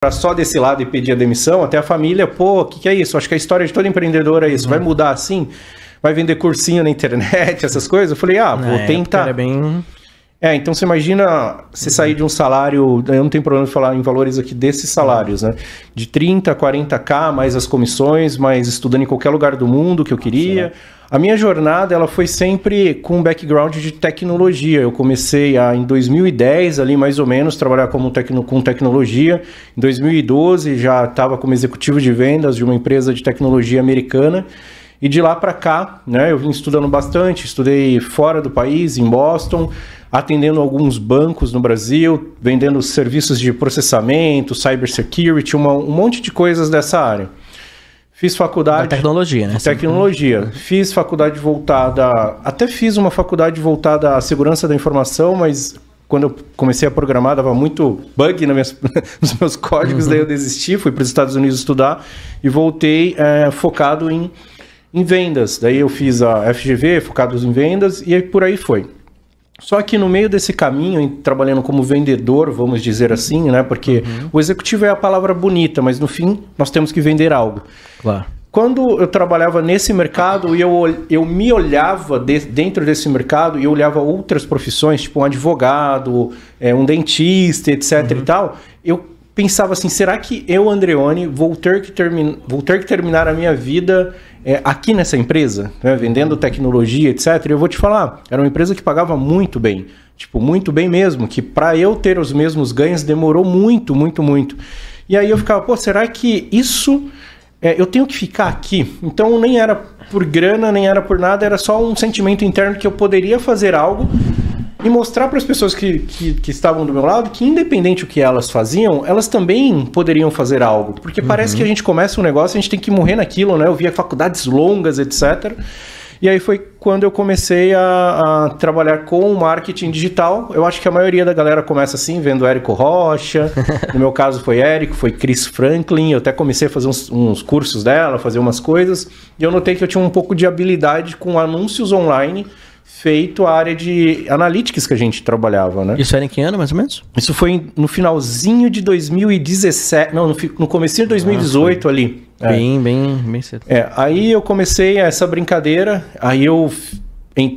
só desse lado e pedir a demissão, até a família, pô, o que é isso? Acho que a história de todo empreendedor é isso. Vai mudar assim? Vai vender cursinho na internet, essas coisas? Eu falei, vou tentar. Era bem... Então você imagina você sair de um salário, eu não tenho problema de falar em valores aqui desses salários, né? De 30, 40k, mais as comissões, mais estudando em qualquer lugar do mundo que eu queria. Sim. A minha jornada, ela foi sempre com um background de tecnologia. Eu comecei em 2010, ali mais ou menos, trabalhar com tecnologia. Em 2012, já estava como executivo de vendas de uma empresa de tecnologia americana. E de lá para cá, né, eu vim estudando bastante, estudei fora do país, em Boston, atendendo alguns bancos no Brasil, vendendo serviços de processamento, cybersecurity, um monte de coisas dessa área. Fiz faculdade... Da tecnologia, né? Tecnologia. Fiz faculdade voltada... Até fiz uma faculdade voltada à segurança da informação, mas quando eu comecei a programar, dava muito bug nos meus códigos, daí eu desisti, fui para os Estados Unidos estudar e voltei focado em vendas. Daí eu fiz a FGV, focado em vendas, e aí por aí foi. Só que no meio desse caminho, trabalhando como vendedor, vamos dizer assim, né? Porque o executivo é a palavra bonita, mas no fim nós temos que vender algo. Claro. Quando eu trabalhava nesse mercado e eu me olhava dentro desse mercado e eu olhava outras profissões, tipo um advogado, um dentista, etc. e tal, eu pensava assim, será que eu, Andreoni, vou ter que terminar a minha vida aqui nessa empresa, né, vendendo tecnologia, etc. E eu vou te falar, era uma empresa que pagava muito bem, tipo, muito bem mesmo, que para eu ter os mesmos ganhos demorou muito, muito, muito. E aí eu ficava, pô, será que isso... eu tenho que ficar aqui? Então nem era por grana, nem era por nada, era só um sentimento interno que eu poderia fazer algo e mostrar para as pessoas que estavam do meu lado que, independente do que elas faziam, elas também poderiam fazer algo. Porque parece que a gente começa um negócio, a gente tem que morrer naquilo, né? Eu via faculdades longas, etc. E aí foi quando eu comecei a trabalhar com marketing digital. Eu acho que a maioria da galera começa assim, vendo Érico Rocha. No meu caso foi Érico, foi Chris Franklin. Eu até comecei a fazer uns cursos dela, fazer umas coisas. E eu notei que eu tinha um pouco de habilidade com anúncios online, feito a área de analytics que a gente trabalhava, né? Isso era em que ano, mais ou menos? Isso foi no finalzinho de 2017, não, no comecinho de 2018 ali. Bem cedo. Aí eu comecei essa brincadeira, aí eu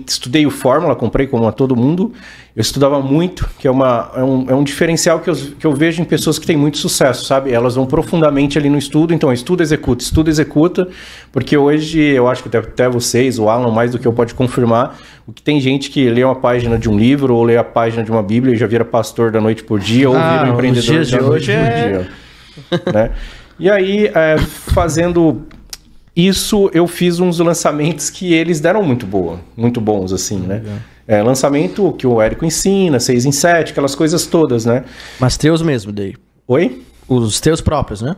estudei o Fórmula, comprei como a todo mundo. Eu estudava muito, que é um diferencial que eu vejo em pessoas que têm muito sucesso, sabe? Elas vão profundamente ali no estudo, então estuda, executa, porque hoje eu acho que até vocês, o Alan, mais do que eu, pode confirmar, o que tem gente que lê uma página de um livro ou lê a página de uma Bíblia e já vira pastor da noite por dia, ou vira um empreendedor da noite por dia. Né? E aí, fazendo isso, eu fiz uns lançamentos que eles deram muito bons, assim, né? Lançamento que o Érico ensina, 6 em 7, aquelas coisas todas, né? Mas teus mesmo, daí? Oi? Os teus próprios, né?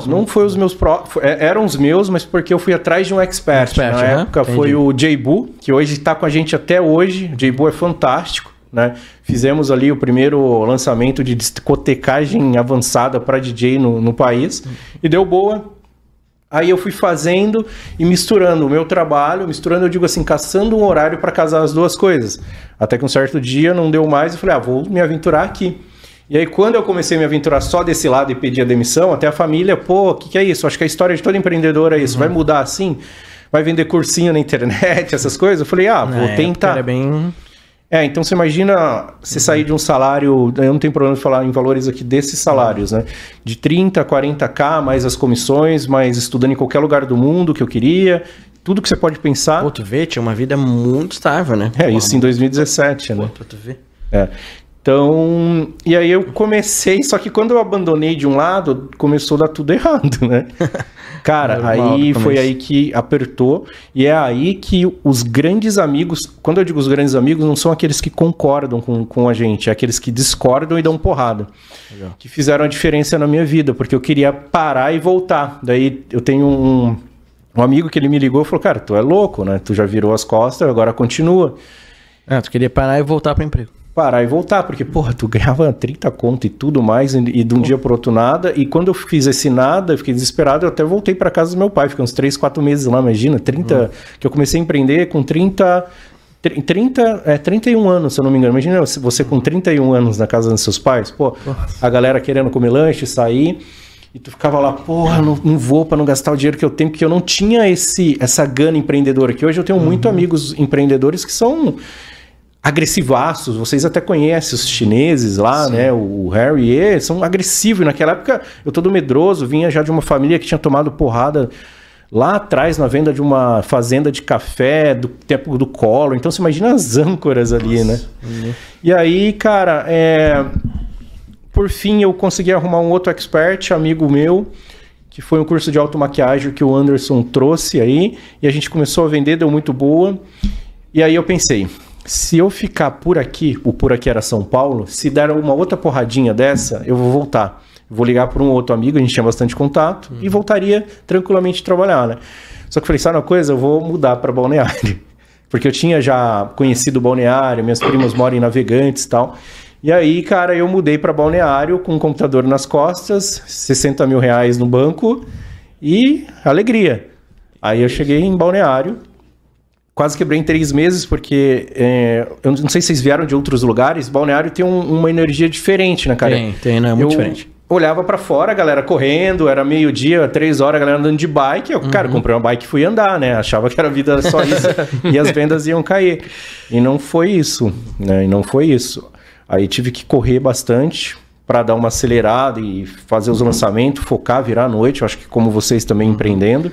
Não foi os meus próprios, eram os meus, mas porque eu fui atrás de um expert. Na época foi o Jaybu, que hoje está com a gente até hoje. O Jaybu é fantástico, né? Fizemos ali o primeiro lançamento de discotecagem avançada para DJ no país e deu boa. Aí eu fui fazendo e misturando o meu trabalho, eu digo assim, caçando um horário para casar as duas coisas. Até que um certo dia não deu mais e falei, vou me aventurar aqui. E aí quando eu comecei a me aventurar só desse lado e pedir a demissão, até a família, pô, o que é isso? Acho que a história de todo empreendedor é isso. Vai mudar assim? Vai vender cursinho na internet, essas coisas? Eu falei, vou tentar. Era bem... Então você imagina você sair de um salário, eu não tenho problema de falar em valores aqui desses salários, né? De 30, 40k, mais as comissões, mais estudando em qualquer lugar do mundo que eu queria, tudo que você pode pensar. Pô, tu vê, tinha uma vida muito estável, né? Isso em 2017, né? Pô, tu vê. Então, e aí eu comecei, só que quando eu abandonei de um lado, começou a dar tudo errado, né? Cara, aí foi aí que apertou, e é aí que os grandes amigos, quando eu digo os grandes amigos, não são aqueles que concordam com a gente, é aqueles que discordam e dão porrada. Legal. Que fizeram a diferença na minha vida, porque eu queria parar e voltar. Daí eu tenho um amigo que ele me ligou e falou, cara, tu é louco, né? Tu já virou as costas, agora continua. Tu queria parar e voltar para o emprego. Parar e voltar, porque, porra, tu ganhava 30 conto e tudo mais, e de um dia pro outro nada, e quando eu fiz esse nada, eu fiquei desesperado, eu até voltei para casa do meu pai, fiquei uns 3, 4 meses lá, imagina, que eu comecei a empreender com 30 31 anos, se eu não me engano. Imagina você com 31 anos na casa dos seus pais, pô, a galera querendo comer lanche, sair, e tu ficava lá, porra, não vou pra não gastar o dinheiro que eu tenho, porque eu não tinha essa gana empreendedora, que hoje eu tenho muito amigos empreendedores que são agressivaços, vocês até conhecem os chineses lá, sim, né, o Harry, são agressivos, e naquela época eu todo medroso, vinha já de uma família que tinha tomado porrada lá atrás na venda de uma fazenda de café do tempo do Collor, então você imagina as âncoras ali, né? E aí, cara, por fim eu consegui arrumar um outro expert, amigo meu, que foi um curso de automaquiagem que o Anderson trouxe aí, e a gente começou a vender, deu muito boa, e aí eu pensei, se eu ficar por aqui, o por aqui era São Paulo, se der uma outra porradinha dessa, eu vou voltar. Vou ligar para um outro amigo, a gente tinha bastante contato, e voltaria tranquilamente trabalhar, né? Só que eu falei, sabe uma coisa? Eu vou mudar para Balneário. Porque eu tinha já conhecido o Balneário, minhas primas moram em Navegantes e tal. E aí, cara, eu mudei para Balneário com um computador nas costas, 60 mil reais no banco e alegria. Aí eu cheguei em Balneário, quase quebrei em 3 meses, porque eu não sei se vocês vieram de outros lugares, Balneário tem uma energia diferente, né, cara? Tem, né? Muito diferente. Olhava pra fora, a galera correndo, era meio-dia, 3 horas, a galera andando de bike. Eu, cara, comprei uma bike e fui andar, né? Achava que era vida só isso e as vendas iam cair. E não foi isso, né? E não foi isso. Aí tive que correr bastante para dar uma acelerada e fazer os lançamentos, focar, virar à noite. Eu acho que como vocês também empreendendo.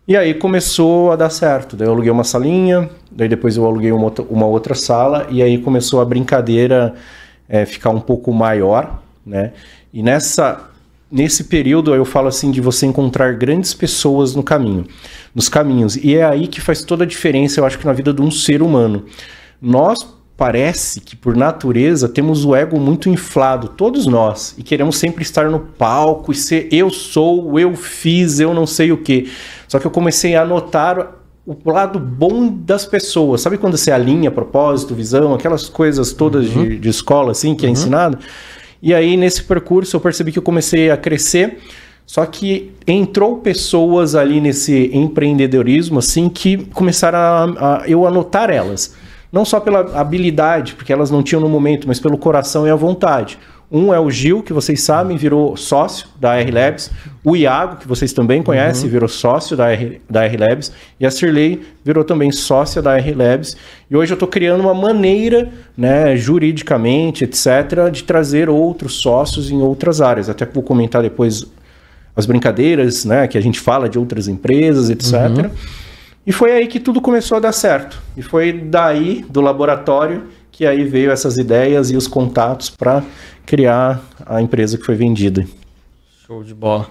E aí começou a dar certo. Daí eu aluguei uma salinha, daí depois eu aluguei uma outra sala e aí começou a brincadeira ficar um pouco maior, né? E nesse período eu falo assim de você encontrar grandes pessoas nos caminhos. E é aí que faz toda a diferença, eu acho que na vida de um ser humano. Nós parece que por natureza temos o ego muito inflado, todos nós, e queremos sempre estar no palco e ser eu sou, eu fiz, eu não sei o quê. Só que eu comecei a notar o lado bom das pessoas. Sabe quando você alinha propósito, visão, aquelas coisas todas de escola assim que é ensinado? E aí, nesse percurso, eu percebi que eu comecei a crescer, só que entrou pessoas ali nesse empreendedorismo, assim, que começaram eu a notar elas. Não só pela habilidade, porque elas não tinham no momento, mas pelo coração e a vontade. Um é o Gil, que vocês sabem, virou sócio da R-Labs. O Iago, que vocês também conhecem, virou sócio da R-Labs. E a Cirlei virou também sócia da R-Labs. E hoje eu estou criando uma maneira, né, juridicamente, etc., de trazer outros sócios em outras áreas. Até vou comentar depois as brincadeiras, né, que a gente fala de outras empresas, etc. E foi aí que tudo começou a dar certo. E foi daí, do laboratório, que aí veio essas ideias e os contatos para criar a empresa que foi vendida. Show de bola.